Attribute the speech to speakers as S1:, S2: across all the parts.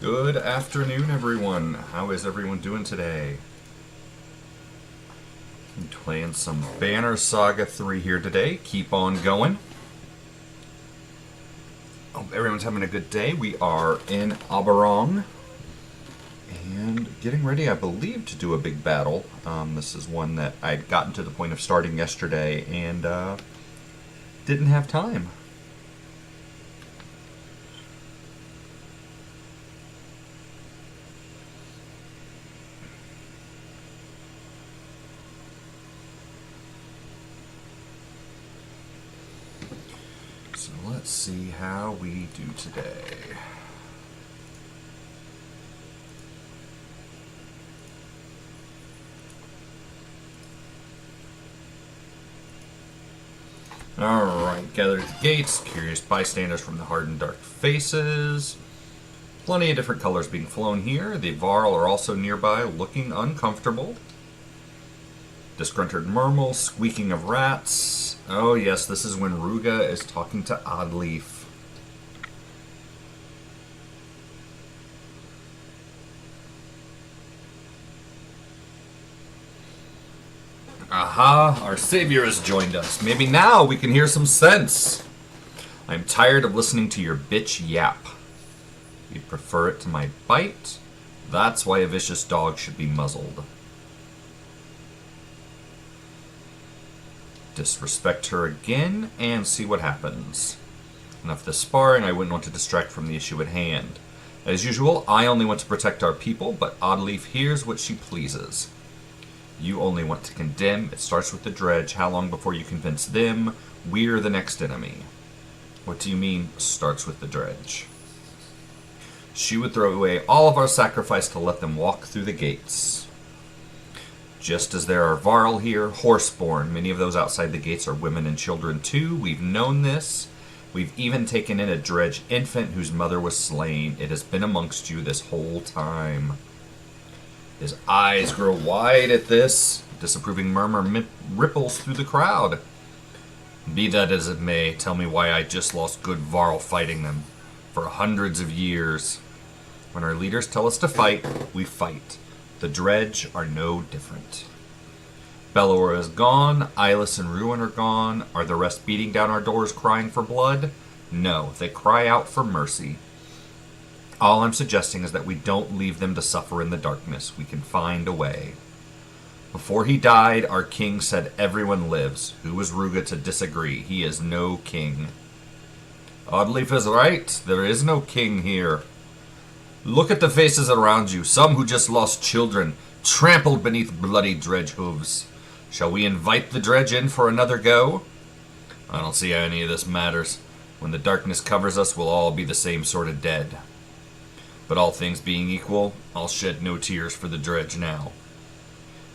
S1: Good afternoon, everyone. How is everyone doing today? I'm playing some Banner Saga 3 here today. Keep on going. Hope everyone's having a good day. We are in Oberon and getting ready, I believe, to do a big battle. This is one that I'd gotten to the point of starting yesterday and didn't have time. So let's see how we do today. Alright, gathered at the gates, curious bystanders from the hardened dark faces. Plenty of different colors being flown here. The Varl are also nearby, looking uncomfortable. Disgruntled murmurs, squeaking of rats. Oh yes, this is when Ruga is talking to Oddleaf. Aha, our savior has joined us. Maybe now we can hear some sense. I'm tired of listening to your bitch yap. You'd prefer it to my bite? That's why a vicious dog should be muzzled. Disrespect her again and see what happens. Enough of this sparring. I wouldn't want to distract from the issue at hand. As usual, I only want to protect our people, but Oddleaf hears what she pleases. You only want to condemn. It starts with the dredge. How long before you convince them we're the next enemy? What do you mean, starts with the dredge? She would throw away all of our sacrifice to let them walk through the gates. Just as there are Varl here, horseborn. Many of those outside the gates are women and children too. We've known this. We've even taken in a dredge infant whose mother was slain. It has been amongst you this whole time. His eyes grow wide at this. Disapproving murmur ripples through the crowd. Be that as it may, tell me why I just lost good Varl fighting them. For hundreds of years. When our leaders tell us to fight, we fight. The dredge are no different. Bellower is gone. Eyeless and Ruin are gone. Are the rest beating down our doors crying for blood? No, they cry out for mercy. All I'm suggesting is that we don't leave them to suffer in the darkness. We can find a way. Before he died, our king said everyone lives. Who was Ruga to disagree? He is no king. Oddleaf is right. There is no king here. Look at the faces around you. Some who just lost children, trampled beneath bloody dredge hooves. Shall we invite the dredge in for another go? I don't see how any of this matters. When the darkness covers us, we'll all be the same sort of dead. But all things being equal, I'll shed no tears for the dredge now.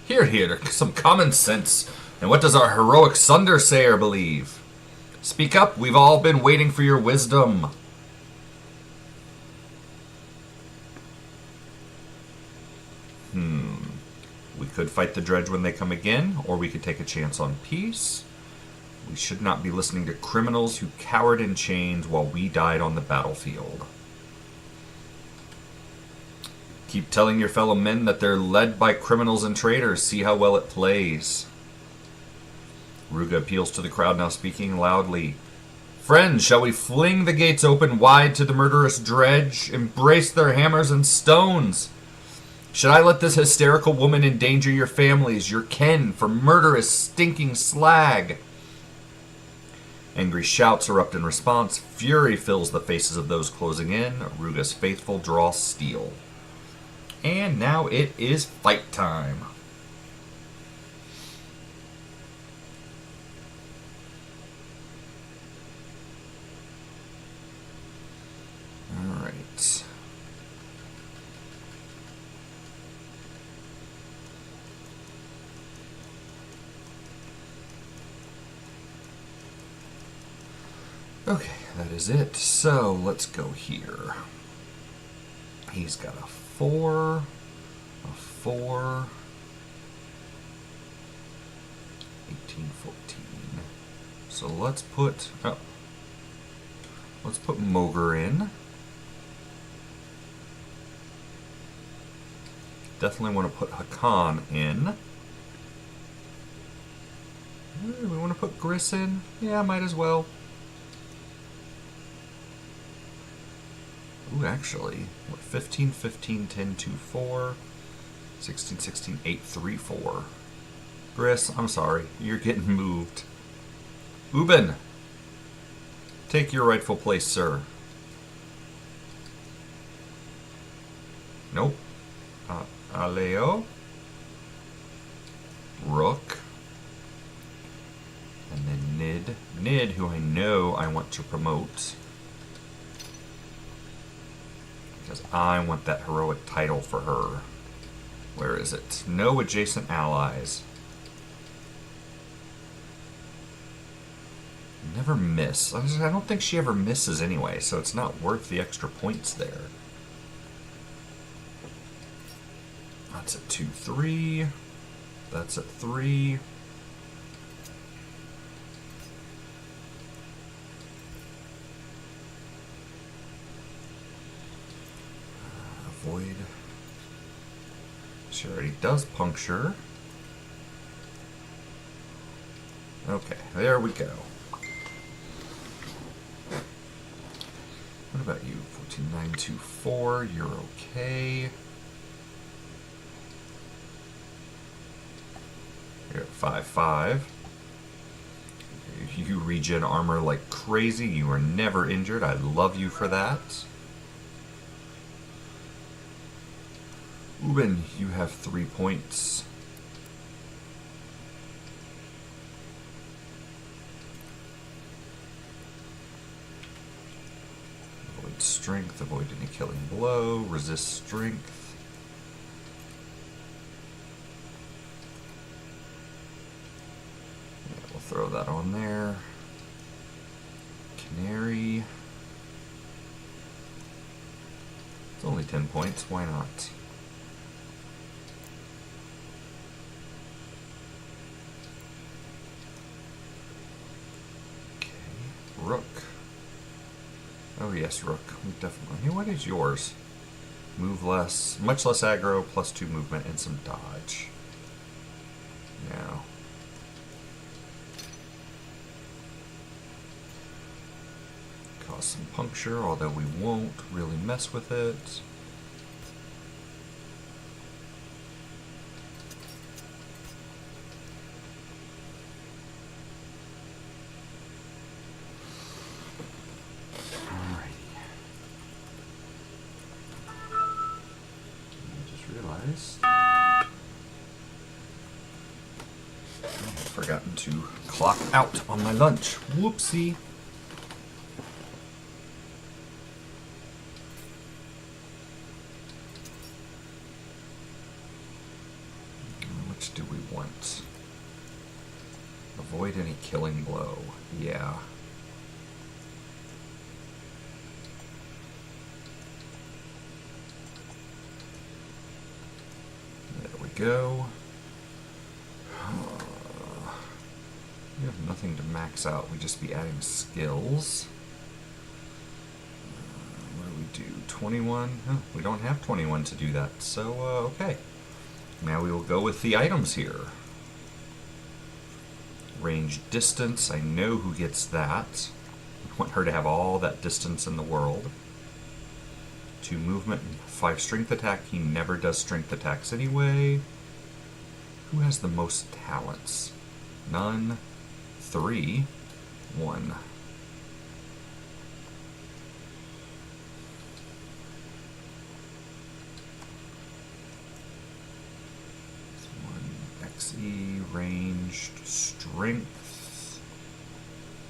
S1: Here, some common sense. And what does our heroic Sundersayer believe? Speak up, we've all been waiting for your wisdom. We could fight the dredge when they come again, or we could take a chance on peace. We should not be listening to criminals who cowered in chains while we died on the battlefield. Keep telling your fellow men that they're led by criminals and traitors. See how well it plays. Ruga appeals to the crowd, now speaking loudly. Friends, shall we fling the gates open wide to the murderous dredge? Embrace their hammers and stones. Should I let this hysterical woman endanger your families, your kin, for murderous, stinking slag? Angry shouts erupt in response. Fury fills the faces of those closing in. Ruga's faithful draw steel. And now it is fight time. All right. Okay, that is it. So let's go here. He's got a 4, a 4, 18, 14. So let's put Mogre in. Definitely want to put Hakan in. We want to put Gris in? Yeah, might as well. Ooh, actually, what, 15, 15, 10, 2, 4, 16, 16, 8, 3, 4. Gris, I'm sorry, you're getting moved. Ubin, take your rightful place, sir. Nope. Aleo. Rook. And then Nid. Nid, who I know I want to promote. Because I want that heroic title for her. Where is it? No adjacent allies. Never miss. I don't think she ever misses anyway, so it's not worth the extra points there. That's at 2, 3. That's at 3. Avoid. She already does puncture. Okay, there we go. What about you? 14924, you're okay. You're at 5-5. You regen armor like crazy. You are never injured. I love you for that. Ubin, you have 3 points. Avoid strength, avoid any killing blow, resist strength. Yeah, we'll throw that on there. Canary. It's only 10 points, why not? Rook. Oh yes, Rook. We definitely. Hey, what is yours? Move less, much less aggro, +2 movement, and some dodge. No. Cause some puncture, although we won't really mess with it. Forgotten to clock out on my lunch. Whoopsie. Which do we want? Avoid any killing blow. Yeah. There we go. We have nothing to max out. We just be adding skills. What do we do? 21? Oh, we don't have 21 to do that. So, okay. Now we will go with the items here. Range distance. I know who gets that. I want her to have all that distance in the world. 2 movement and 5 strength attack. He never does strength attacks anyway. Who has the most talents? None. 3, 1. XE, ranged, strength,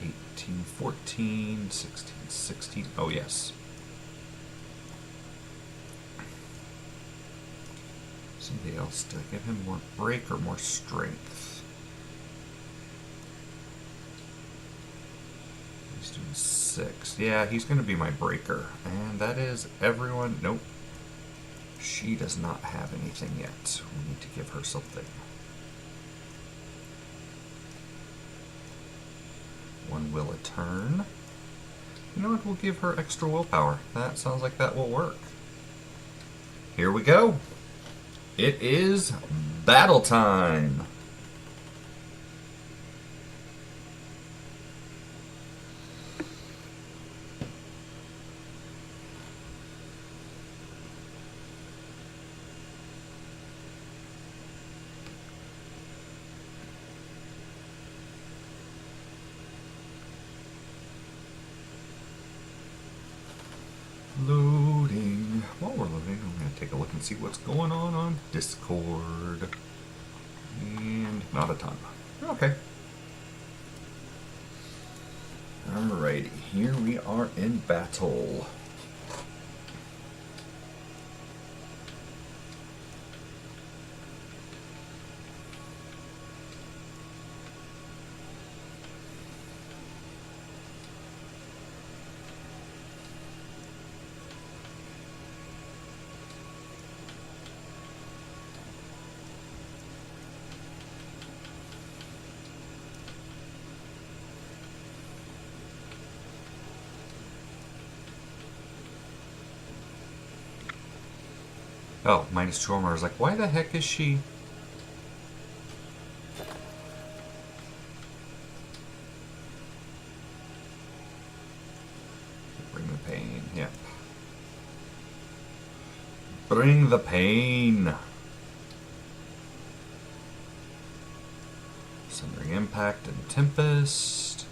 S1: 18, 14, 16, 16. Oh, yes. Somebody else. Did I give him more break or more strength? He's doing 6. Yeah, he's going to be my breaker. And that is everyone. Nope. She does not have anything yet. We need to give her something. 1 will a turn. You know what? We'll give her extra willpower. That sounds like that will work. Here we go. It is battle time. Loading. While we're loading, I'm going to take a look and see what's going on Discord. And not a ton. Okay. Alrighty, here we are in battle. Oh, -2 armor. I was like, why the heck is she? Bring the pain, yep. Bring the pain. Sundering Impact and Tempest.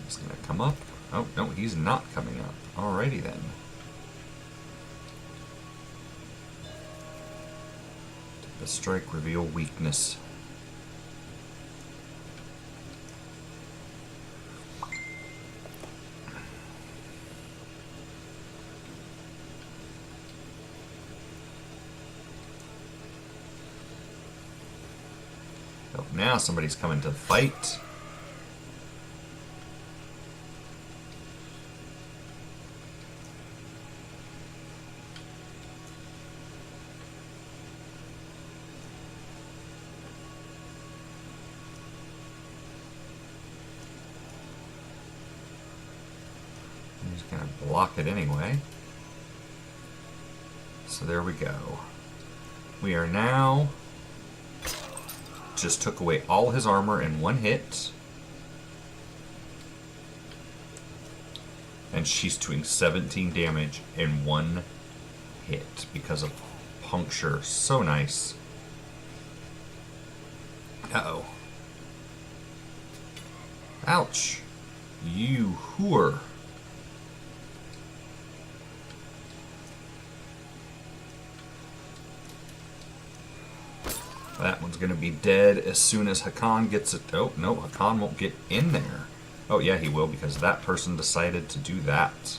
S1: He's gonna come up. Oh, no, he's not coming up. Alrighty then. The strike, reveal weakness. Oh, now somebody's coming to the fight. Gonna block it anyway. So there we go. We are now just took away all his armor in one hit. And she's doing 17 damage in one hit because of puncture. So nice. Uh-oh. Ouch. You whore. That one's going to be dead as soon as Hakan gets it. Oh, no, Hakan won't get in there. Oh, yeah, he will, because that person decided to do that.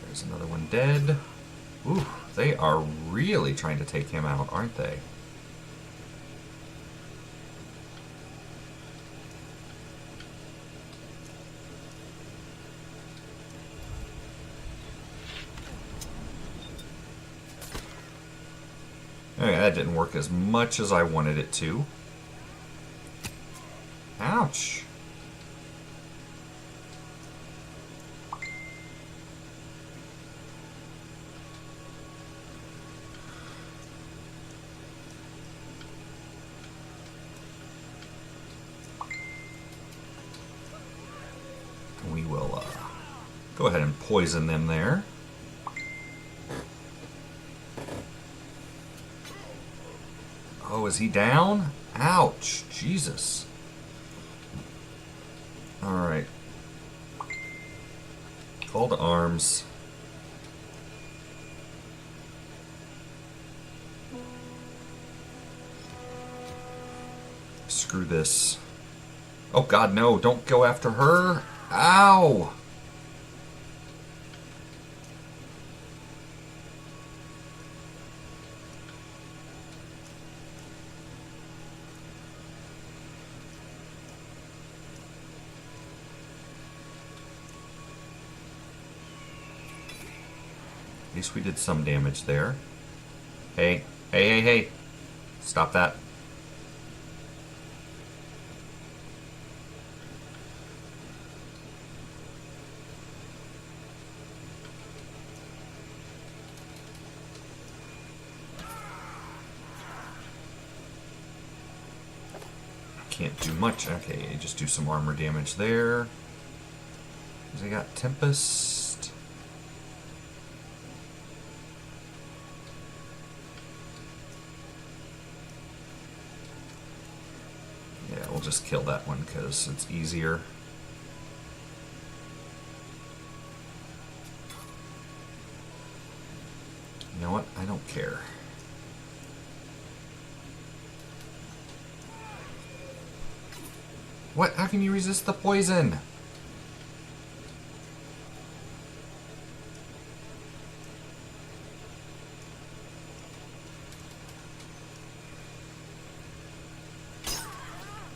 S1: There's another one dead. Ooh, they are really trying to take him out, aren't they? Okay, that didn't work as much as I wanted it to. Ouch. We will go ahead and poison them there. Oh, is he down? Ouch. Jesus. Alright. Call to arms. Screw this. Oh god, no. Don't go after her. Ow! At least we did some damage there. Hey, hey, hey, hey. Stop that. can't do much. Okay, just do some armor damage there. They got Tempest. Yeah, we'll just kill that one because it's easier. You know what? I don't care. What? How can you resist the poison?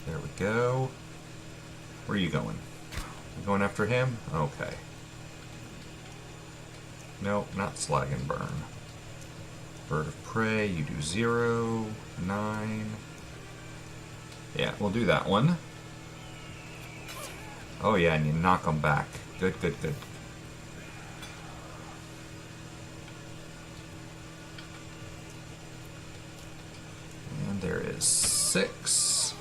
S1: There we go. Where are you going? You going after him? Okay. No, not Slag and Burn. Bird of Prey, you do 0, 9. Yeah, we'll do that one. Oh yeah, and you knock them back. Good, good, good. And there is 6.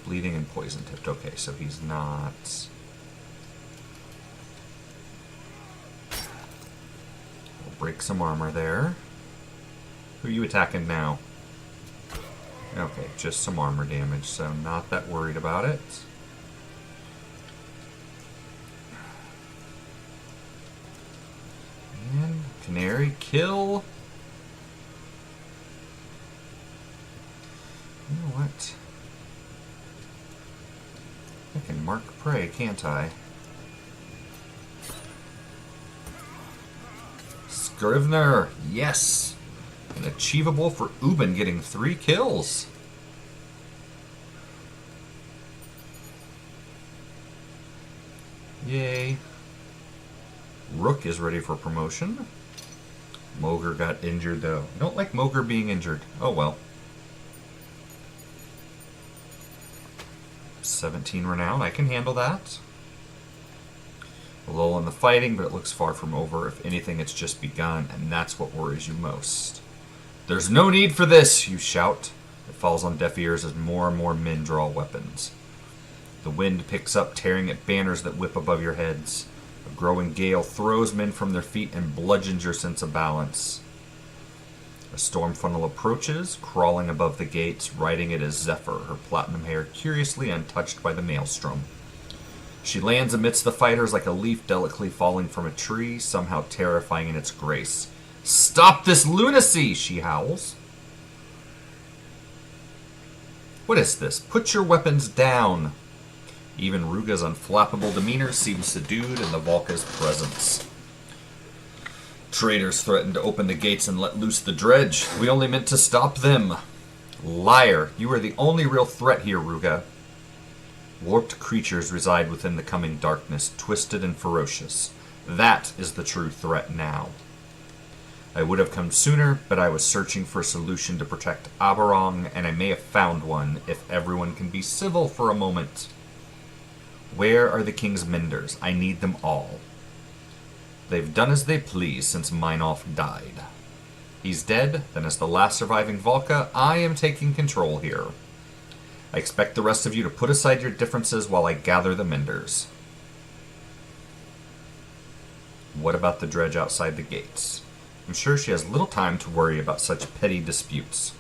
S1: Bleeding and poison tipped. Okay, so he's not... We'll break some armor there. Who are you attacking now? Okay, just some armor damage, so not that worried about it. And Canary, kill. You know what? I can mark prey, can't I? Scrivener, yes! And achievable for Ubin getting 3 kills. Yay. Rook is ready for promotion. Mogre got injured though. I don't like Mogre being injured. Oh well. 17 renown, I can handle that. A lull in the fighting, but it looks far from over. If anything, it's just begun, and that's what worries you most. There's no need for this, you shout. It falls on deaf ears as more and more men draw weapons. The wind picks up, tearing at banners that whip above your heads. A growing gale throws men from their feet and bludgeons your sense of balance. A storm funnel approaches, crawling above the gates, riding it as Zephyr, her platinum hair curiously untouched by the maelstrom. She lands amidst the fighters like a leaf delicately falling from a tree, somehow terrifying in its grace. Stop this lunacy, she howls. What is this? Put your weapons down. Even Ruga's unflappable demeanor seems subdued in the Valka's presence. Traitors threaten to open the gates and let loose the dredge. We only meant to stop them. Liar, you are the only real threat here, Ruga. Warped creatures reside within the coming darkness, twisted and ferocious. That is the true threat now. I would have come sooner, but I was searching for a solution to protect Aberong, and I may have found one if everyone can be civil for a moment. Where are the king's menders? I need them all. They've done as they please since Meinolf died. He's dead, then as the last surviving Valka, I am taking control here. I expect the rest of you to put aside your differences while I gather the menders. What about the dredge outside the gates? I'm sure she has little time to worry about such petty disputes.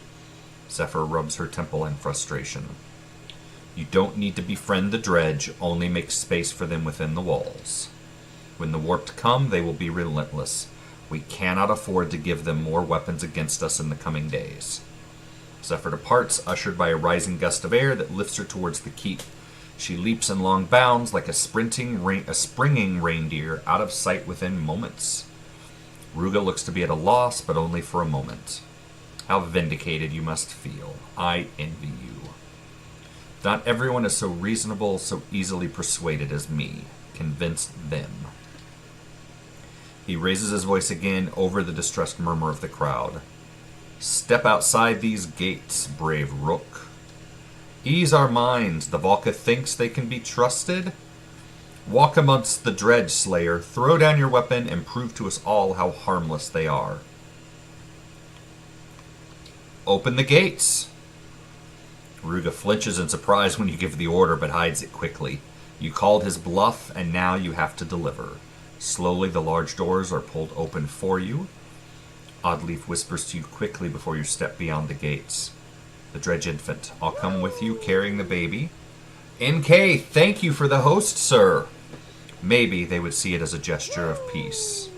S1: Zephyr rubs her temple in frustration. You don't need to befriend the dredge, only make space for them within the walls. When the warped come, they will be relentless. We cannot afford to give them more weapons against us in the coming days. Zephyr departs, ushered by a rising gust of air that lifts her towards the keep. She leaps in long bounds like a springing reindeer, out of sight within moments. Ruga looks to be at a loss, but only for a moment. How vindicated you must feel. I envy you. Not everyone is so reasonable, so easily persuaded as me. Convince them. He raises his voice again over the distressed murmur of the crowd. Step outside these gates, brave Rook. Ease our minds. The Valka thinks they can be trusted. Walk amongst the Dredge Slayer, throw down your weapon, and prove to us all how harmless they are. Open the gates. Ruga flinches in surprise when you give the order, but hides it quickly. You called his bluff, and now you have to deliver. Slowly, the large doors are pulled open for you. Oddleaf whispers to you quickly before you step beyond the gates. The Dredge Infant, I'll come with you, carrying the baby. NK, thank you for the host, sir. Maybe they would see it as a gesture of peace.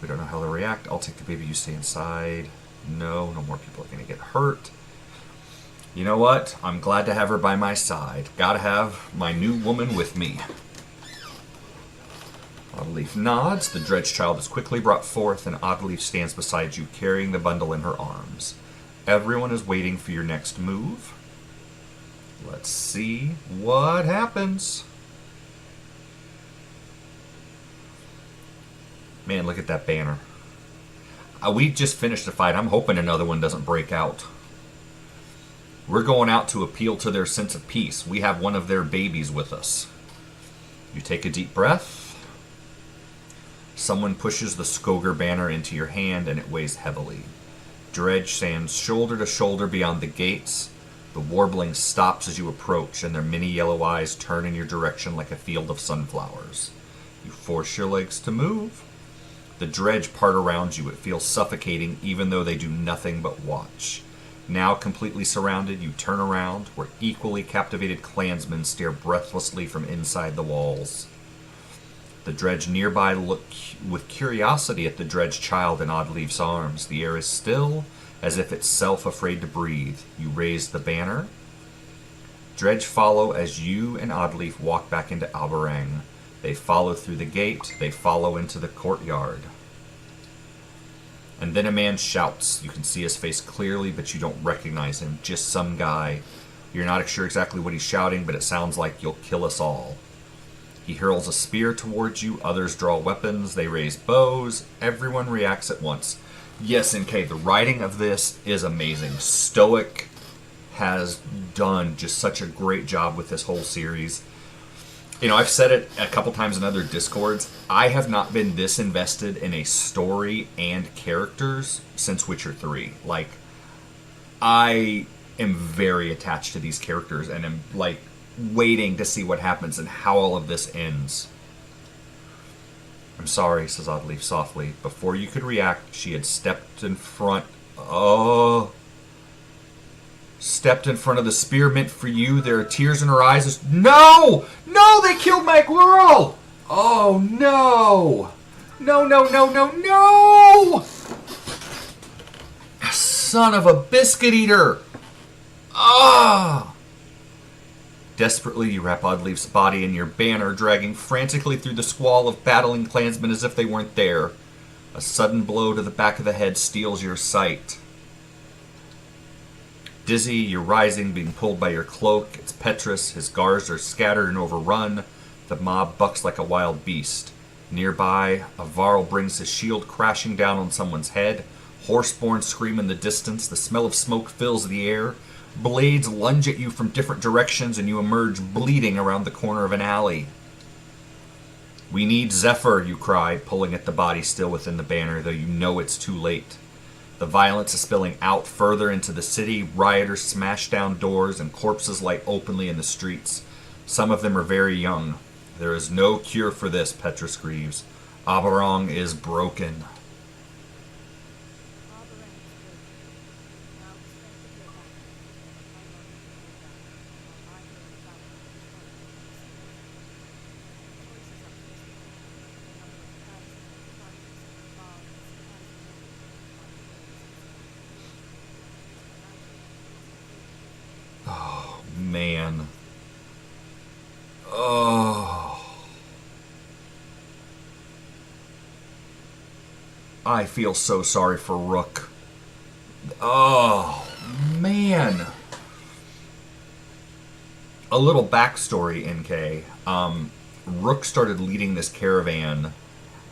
S1: We don't know how they'll react. I'll take the baby, you stay inside. No more people are going to get hurt. You know what? I'm glad to have her by my side. Gotta have my new woman with me. Oddleaf nods. The Dredge child is quickly brought forth, and Oddleaf stands beside you, carrying the bundle in her arms. Everyone is waiting for your next move. Let's see what happens. Man, look at that banner. We just finished the fight. I'm hoping another one doesn't break out. We're going out to appeal to their sense of peace. We have one of their babies with us. You take a deep breath. Someone pushes the Skoger banner into your hand, and it weighs heavily. Dredge stands shoulder to shoulder beyond the gates. The warbling stops as you approach, and their many yellow eyes turn in your direction like a field of sunflowers. You force your legs to move. The Dredge part around you. It feels suffocating, even though they do nothing but watch. Now completely surrounded, you turn around, where equally captivated clansmen stare breathlessly from inside the walls. The Dredge nearby look with curiosity at the Dredge child in Oddleaf's arms. The air is still, as if itself afraid to breathe. You raise the banner. Dredge follow as you and Oddleaf walk back into Albarang. They follow through the gate. They follow into the courtyard. And then a man shouts. You can see his face clearly, but you don't recognize him. Just some guy. You're not sure exactly what he's shouting, but it sounds like you'll kill us all. He hurls a spear towards you. Others draw weapons. They raise bows. Everyone reacts at once. Yes, NK, the writing of this is amazing. Stoic has done just such a great job with this whole series. You know, I've said it a couple times in other Discords. I have not been this invested in a story and characters since Witcher 3. Like, I am very attached to these characters and am, like, waiting to see what happens and how all of this ends. I'm sorry, says Oddleaf softly. Before you could react, she had stepped in front. Stepped in front of the spear meant for you. There are tears in her eyes. No! No, they killed my girl! Oh, no! No, no, no, no, no! Son of a biscuit eater! Ah! Desperately, you wrap Oddleaf's body in your banner, dragging frantically through the squall of battling clansmen as if they weren't there. A sudden blow to the back of the head steals your sight. Dizzy, you're rising, being pulled by your cloak. It's Petrus. His guards are scattered and overrun. The mob bucks like a wild beast. Nearby, a Varl brings his shield crashing down on someone's head. Horseborn scream in the distance. The smell of smoke fills the air. Blades lunge at you from different directions, and you emerge bleeding around the corner of an alley. We need Zephyr, you cry, pulling at the body still within the banner, though you know it's too late. The violence is spilling out further into the city. Rioters smash down doors, and corpses lie openly in the streets. Some of them are very young. There is no cure for this, Petrus grieves. Aberong is broken. Man. Oh. I feel so sorry for Rook. Oh, man. A little backstory, NK. Rook started leading this caravan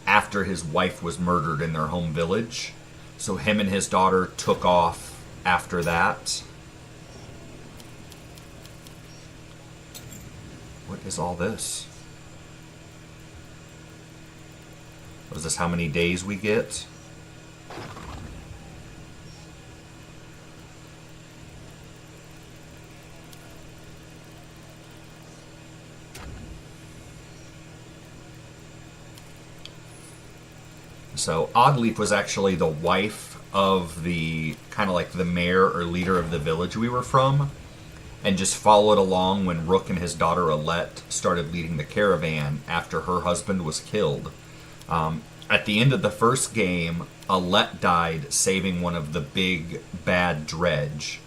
S1: after his wife was murdered in their home village. So him and his daughter took off after that. What is all this? Was this how many days we get? So Oddleaf was actually the wife of the kind of like the mayor or leader of the village we were from, and just followed along when Rook and his daughter Alette started leading the caravan after her husband was killed. At the end of the first game, Alette died saving one of the big bad dredge,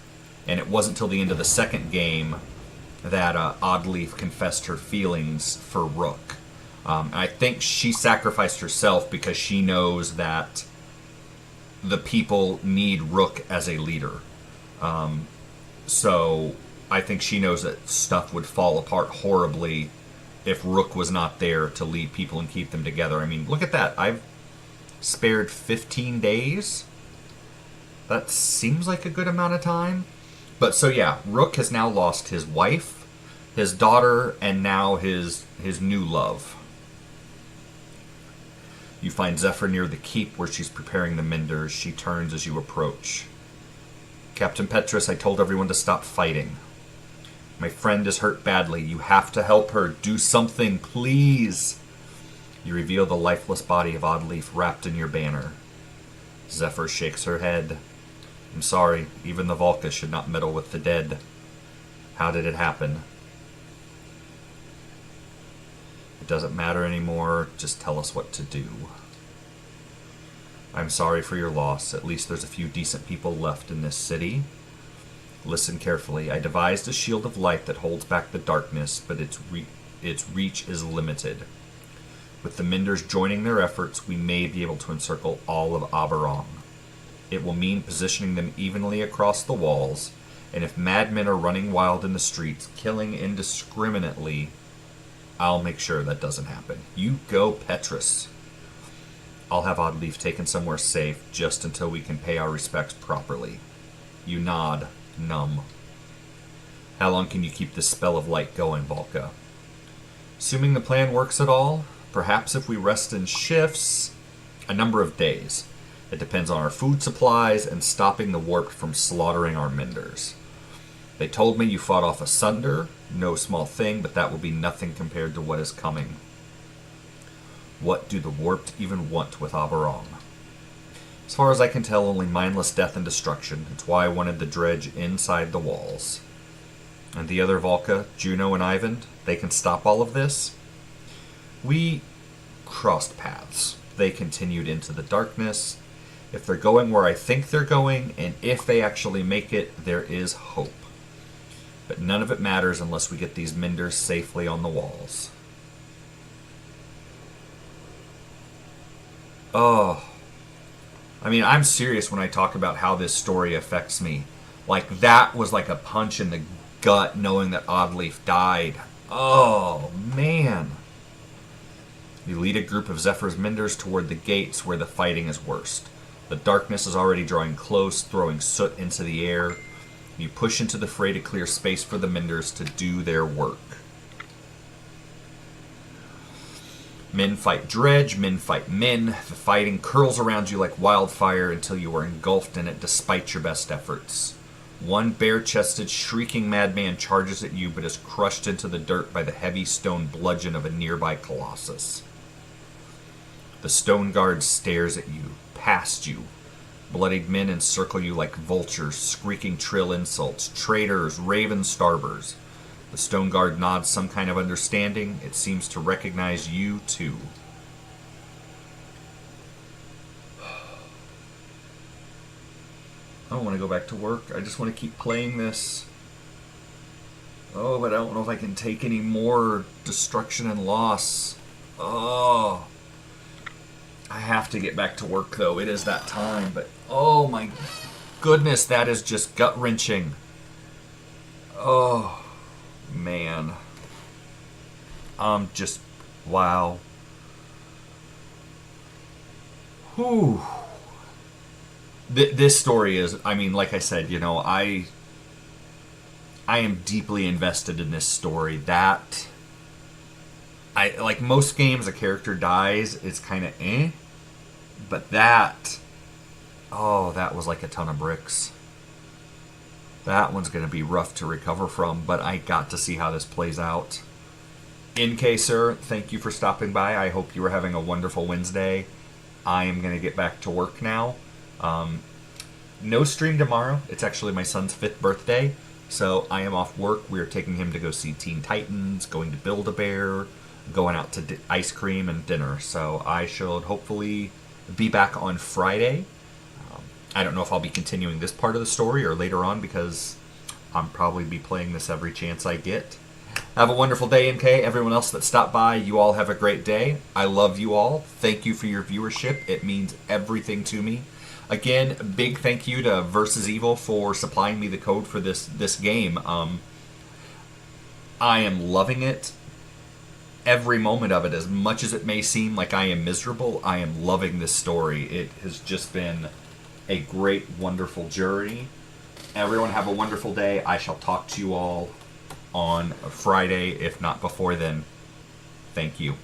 S1: and it wasn't until the end of the second game that Oddleaf confessed her feelings for Rook. I think she sacrificed herself because she knows that the people need Rook as a leader. So I think she knows that stuff would fall apart horribly if Rook was not there to lead people and keep them together. I mean, look at that. I've spared 15 days. That seems like a good amount of time. But so yeah, Rook has now lost his wife, his daughter, and now his new love. You find Zephyr near the keep where she's preparing the menders. She turns as you approach. Captain Petrus, I told everyone to stop fighting. My friend is hurt badly. You have to help her. Do something, please. You reveal the lifeless body of Oddleaf wrapped in your banner. Zephyr shakes her head. I'm sorry. Even the Volca should not meddle with the dead. How did it happen? It doesn't matter anymore. Just tell us what to do. I'm sorry for your loss. At least there's a few decent people left in this city. Listen carefully. I devised a shield of light that holds back the darkness, but its reach is limited. With the Menders joining their efforts, we may be able to encircle all of Aberong. It will mean positioning them evenly across the walls, and if madmen are running wild in the streets, killing indiscriminately, I'll make sure that doesn't happen. You go, Petrus. I'll have Oddleaf taken somewhere safe just until we can pay our respects properly. You nod, numb. How long can you keep this spell of light going, Volca? Assuming the plan works at all, perhaps if we rest in shifts, a number of days. It depends on our food supplies and stopping the warp from slaughtering our menders. They told me you fought off a Sunder, no small thing, but that will be nothing compared to what is coming. What do the warped even want with Aberong? As far as I can tell, only mindless death and destruction. It's why I wanted the dredge inside the walls. And the other Volca, Juno and Ivan, they can stop all of this? We crossed paths. They continued into the darkness. If they're going where I think they're going, and if they actually make it, there is hope. But none of it matters unless we get these menders safely on the walls. Oh. I mean, I'm serious when I talk about how this story affects me. Like, that was like a punch in the gut knowing that Oddleaf died. Oh, man. You lead a group of Zephyr's menders toward the gates where the fighting is worst. The darkness is already drawing close, throwing soot into the air. You push into the fray to clear space for the menders to do their work. Men fight dredge, men fight men. The fighting curls around you like wildfire until you are engulfed in it despite your best efforts. One bare-chested, shrieking madman charges at you but is crushed into the dirt by the heavy stone bludgeon of a nearby colossus. The stone guard stares at you, past you. Bloodied men encircle you like vultures, squeaking shrill insults. Traitors, raven starbers. The stone guard nods some kind of understanding. It seems to recognize you, too. I don't want to go back to work. I just want to keep playing this. Oh, but I don't know if I can take any more destruction and loss. Oh. I have to get back to work, though. It is that time, but oh my goodness, that is just gut-wrenching. Oh, man. Just, wow. Whew. This story is, I mean, like I said, you know, I am deeply invested in this story. That I like most games, a character dies, it's kind of eh. But that, oh, that was like a ton of bricks. That one's going to be rough to recover from, but I got to see how this plays out. NK, sir, thank you for stopping by. I hope you are having a wonderful Wednesday. I am going to get back to work now. No stream tomorrow. It's actually my son's 5th birthday, so I am off work. We are taking him to go see Teen Titans, going to Build-A-Bear, going out to ice cream and dinner. So I should hopefully be back on Friday. I don't know if I'll be continuing this part of the story or later on, because I'll probably be playing this every chance I get. Have a wonderful day, NK. Everyone else that stopped by, you all have a great day. I love you all. Thank you for your viewership. It means everything to me. Again, big thank you to Versus Evil for supplying me the code for this game. I am loving it. Every moment of it, as much as it may seem like I am miserable, I am loving this story. It has just been a great, wonderful journey. Everyone have a wonderful day. I shall talk to you all on Friday, if not before then. Thank you.